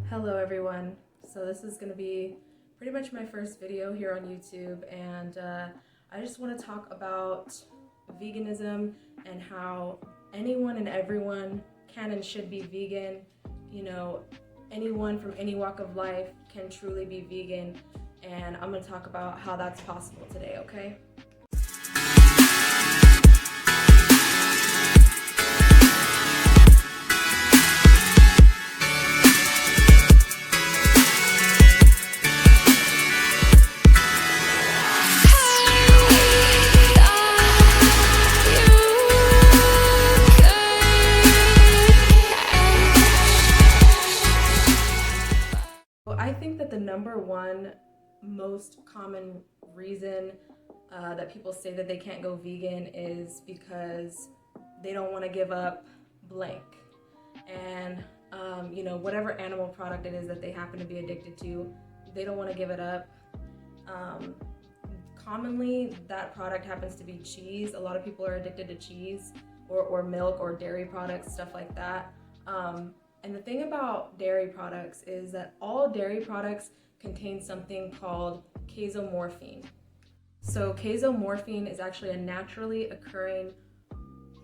Hello everyone. So this is going to be pretty much my first video here on YouTube, and I just want to talk about veganism and how anyone and everyone can and should be vegan. You know, anyone from any walk of life can truly be vegan, and I'm going to talk about how that's possible today, okay? I think that the number one most common reason that people say that they can't go vegan is because they don't want to give up blank. And whatever animal product it is that they happen to be addicted to, they don't want to give it up. Commonly, that product happens to be cheese. A lot of people are addicted to cheese or milk or dairy products, stuff like that. And the thing about dairy products is that all dairy products contain something called casomorphine. So casomorphine is actually a naturally occurring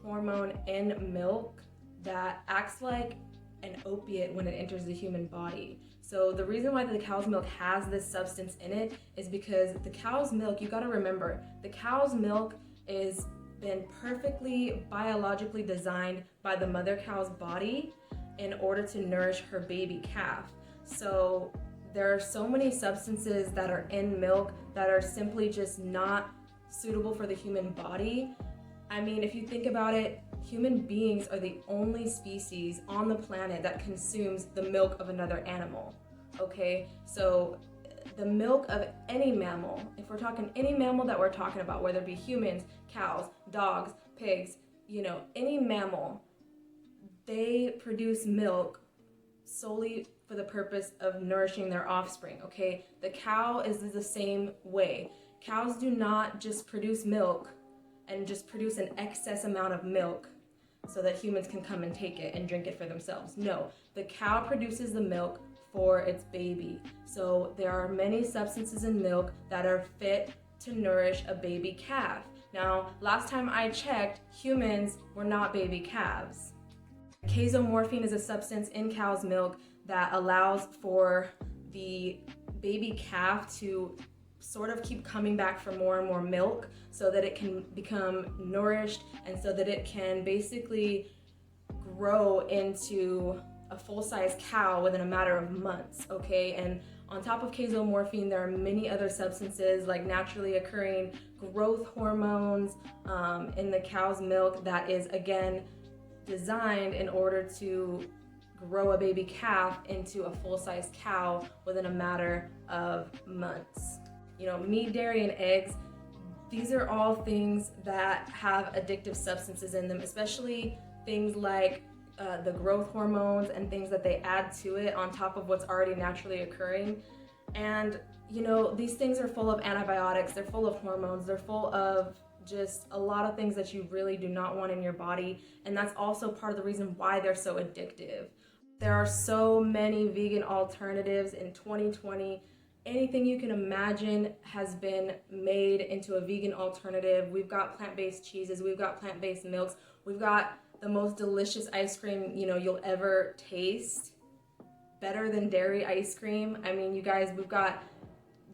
hormone in milk that acts like an opiate when it enters the human body. So the reason why the cow's milk has this substance in it is because the cow's milk, you gotta remember, the cow's milk is been perfectly biologically designed by the mother cow's body in order to nourish her baby calf. So there are so many substances that are in milk that are simply just not suitable for the human body. I mean, if you think about it, human beings are the only species on the planet that consumes the milk of another animal, okay? So the milk of any mammal, if we're talking any mammal that we're talking about, whether it be humans, cows, dogs, pigs, any mammal, they produce milk solely for the purpose of nourishing their offspring, okay? The cow is the same way. Cows do not just produce milk and just produce an excess amount of milk so that humans can come and take it and drink it for themselves. No, the cow produces the milk for its baby. So there are many substances in milk that are fit to nourish a baby calf. Now, last time I checked, humans were not baby calves. Casomorphine is a substance in cow's milk that allows for the baby calf to sort of keep coming back for more and more milk so that it can become nourished and so that it can basically grow into a full-size cow within a matter of months, okay? And on top of casomorphine, there are many other substances like naturally occurring growth hormones in the cow's milk that is, again, designed in order to grow a baby calf into a full-size cow within a matter of months. Meat, dairy, and eggs, these are all things that have addictive substances in them, especially things like the growth hormones and things that they add to it on top of what's already naturally occurring. And these things are full of antibiotics, they're full of hormones, they're full of just a lot of things that you really do not want in your body, and that's also part of the reason why they're so addictive. There are so many vegan alternatives in 2020. Anything you can imagine has been made into a vegan alternative. We've got plant-based cheeses, we've got plant-based milks, we've got the most delicious ice cream you'll ever taste, better than dairy ice cream. I mean, you guys, we've got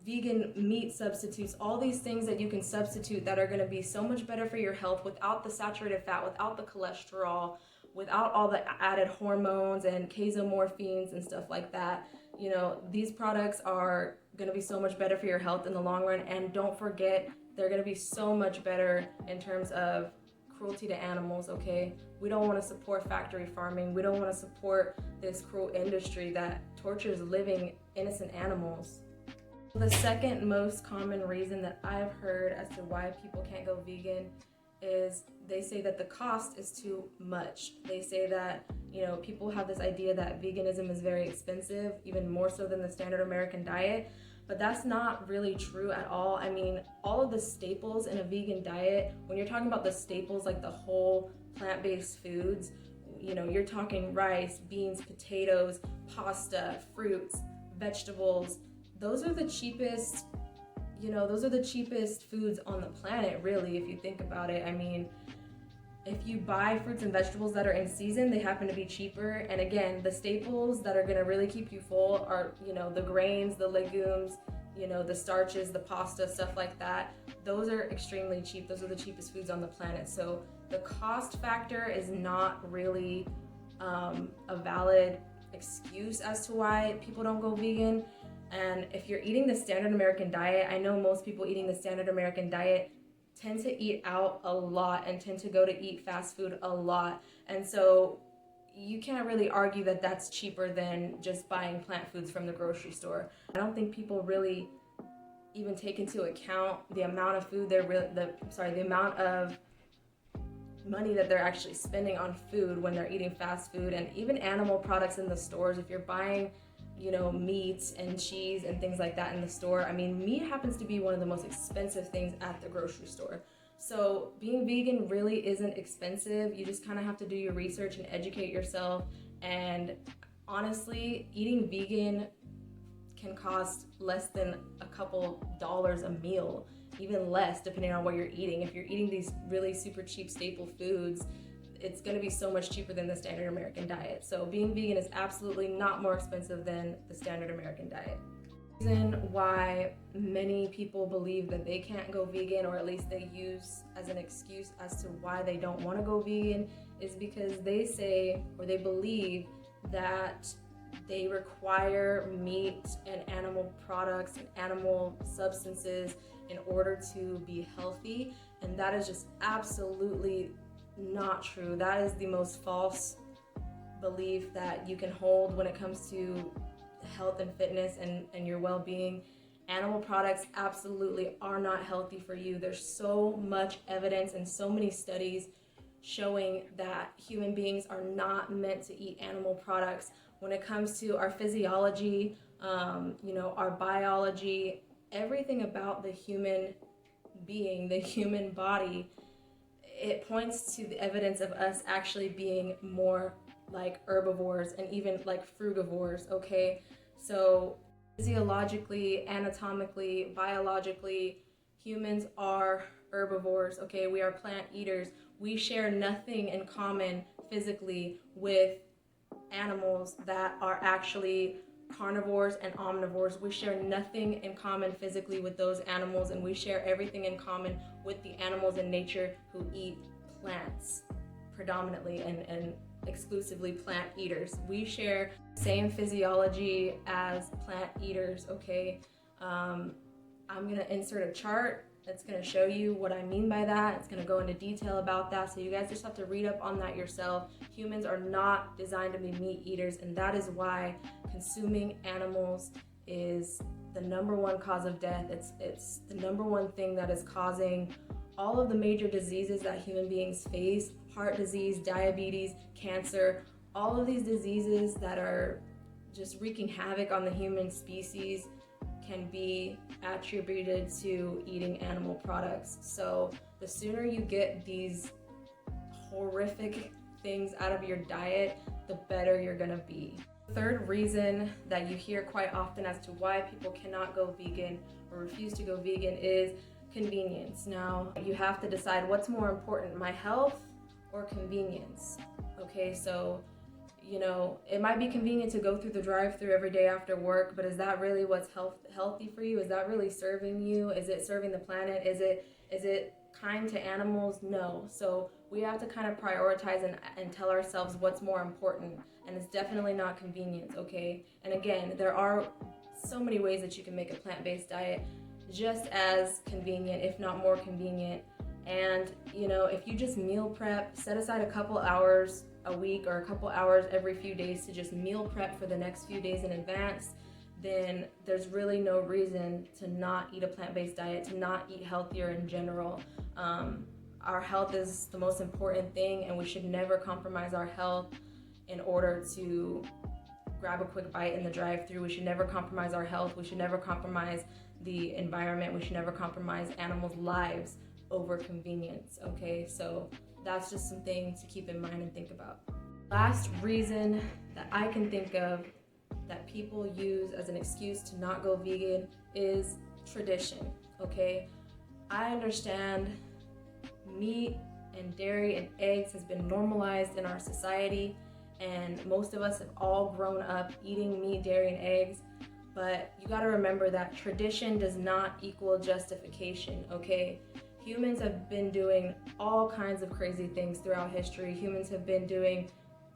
vegan meat substitutes, all these things that you can substitute that are going to be so much better for your health without the saturated fat, without the cholesterol, without all the added hormones and casomorphines and stuff like that. These products are going to be so much better for your health in the long run, and don't forget, they're going to be so much better in terms of cruelty to animals, okay? We don't want to support factory farming. We don't want to support this cruel industry that tortures living, innocent animals. The second most common reason that I've heard as to why people can't go vegan is they say that the cost is too much. They say that, people have this idea that veganism is very expensive, even more so than the standard American diet, but that's not really true at all. I mean, all of the staples in a vegan diet, when you're talking about the staples like the whole plant-based foods, you're talking rice, beans, potatoes, pasta, fruits, vegetables. Those are the cheapest, those are the cheapest foods on the planet, really, if you think about it. I mean, if you buy fruits and vegetables that are in season, they happen to be cheaper. And again, the staples that are going to really keep you full are, the grains, the legumes, the starches, the pasta, stuff like that. Those are extremely cheap. Those are the cheapest foods on the planet. So the cost factor is not really a valid excuse as to why people don't go vegan. And if you're eating the standard American diet, I know most people eating the standard American diet tend to eat out a lot and tend to go to eat fast food a lot. And so you can't really argue that that's cheaper than just buying plant foods from the grocery store. I don't think people really even take into account the amount of food the amount of money that they're actually spending on food when they're eating fast food, and even animal products in the stores. If you're buying meats and cheese and things like that in the store, I mean, meat happens to be one of the most expensive things at the grocery store. So being vegan really isn't expensive. You just kind of have to do your research and educate yourself. And honestly, eating vegan can cost less than a couple dollars a meal, even less depending on what you're eating. If you're eating these really super cheap staple foods, it's going to be so much cheaper than the standard American diet. So being vegan is absolutely not more expensive than the standard American diet. The reason why many people believe that they can't go vegan, or at least they use as an excuse as to why they don't want to go vegan, is because they say, or they believe, that they require meat and animal products and animal substances in order to be healthy. And that is just absolutely not true. That is the most false belief that you can hold when it comes to health and fitness and your well-being. Animal products absolutely are not healthy for you. There's so much evidence and so many studies showing that human beings are not meant to eat animal products. When it comes to our physiology, our biology, everything about the human being, the human body, it points to the evidence of us actually being more like herbivores and even like frugivores, okay? So physiologically, anatomically, biologically, humans are herbivores, okay? We are plant eaters. We share nothing in common physically with animals that are actually carnivores and omnivores. We share nothing in common physically with those animals, and we share everything in common with the animals in nature who eat plants predominantly and exclusively plant eaters. We share the same physiology as plant eaters, okay? I'm gonna insert a chart that's gonna show you what I mean by that. It's gonna go into detail about that, so you guys just have to read up on that yourself. Humans are not designed to be meat eaters, and that is why consuming animals is the number one cause of death. It's the number one thing that is causing all of the major diseases that human beings face: heart disease, diabetes, cancer, all of these diseases that are just wreaking havoc on the human species can be attributed to eating animal products. So the sooner you get these horrific things out of your diet, the better you're gonna be. The third reason that you hear quite often as to why people cannot go vegan or refuse to go vegan is convenience. Now, you have to decide what's more important, my health or convenience. Okay, so it might be convenient to go through the drive-thru every day after work, but is that really what's healthy for you? Is that really serving you? Is it serving the planet? Is it kind to animals? No. So we have to kind of prioritize and tell ourselves what's more important, and it's definitely not convenience, okay? And again, there are so many ways that you can make a plant-based diet just as convenient, if not more convenient. And if you just meal prep, set aside a couple hours a week or a couple hours every few days to just meal prep for the next few days in advance, then there's really no reason to not eat a plant-based diet, to not eat healthier in general. Our health is the most important thing, and we should never compromise our health in order to grab a quick bite in the drive-thru. We should never compromise our health. We should never compromise the environment. We should never compromise animals' lives over convenience, okay? So that's just something to keep in mind and think about. Last reason that I can think of that people use as an excuse to not go vegan is tradition, okay? I understand meat and dairy and eggs has been normalized in our society, and most of us have all grown up eating meat, dairy, and eggs, but you gotta remember that tradition does not equal justification, okay? Humans have been doing all kinds of crazy things throughout history. Humans have been doing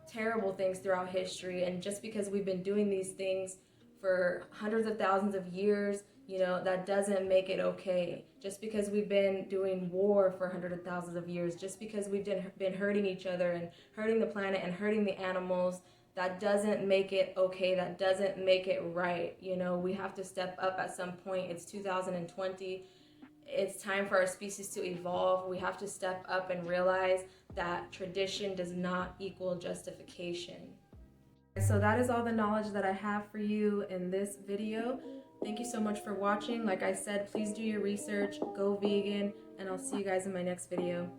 terrible things throughout history, and just because we've been doing these things for hundreds of thousands of years, you know, that doesn't make it okay. Just because we've been doing war for hundreds of thousands of years, just because we've been hurting each other and hurting the planet and hurting the animals, that doesn't make it okay. That doesn't make it right. You know, we have to step up at some point. It's 2020. It's time for our species to evolve. We have to step up and realize that tradition does not equal justification. So that is all the knowledge that I have for you in this video. Thank you so much for watching. Like I said, please do your research, go vegan, and I'll see you guys in my next video.